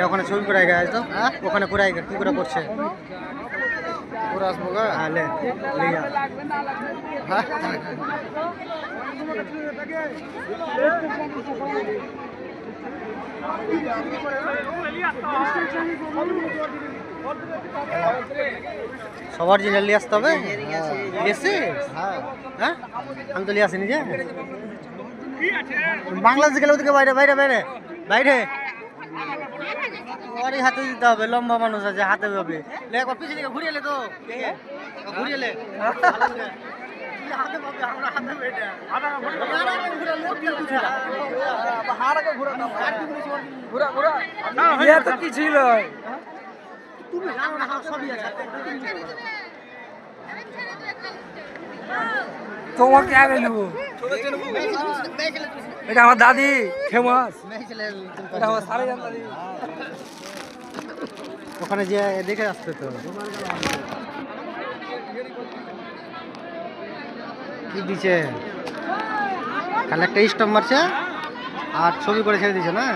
ওখানে ছবি করে গেছে তো ওখানে পুরাই কি করে করছে সবার জিনিস নিয়ে আসতে হবে হ্যাঁ আমি তো নিয়ে আসিনি যে বাংলাদেশ গেলে ওদিকে বাইরে বাইরে বাইরে বাইরে ওরই হাতে দিতে হবে লম্বা মানুষ আছে হাতে হবে একবার পিছনে দিকে ঘুরিয়ে এলে তো ঘুরিয়ে এলে কি ছিল তোমাকে আগে নেবো এটা আমার দাদি ফেমাস ওখানে যে দেখে আসতে তো কি দিচ্ছে খালি একটা স্টপ মারছে আর ছবি করে ছেড়ে দিচ্ছে না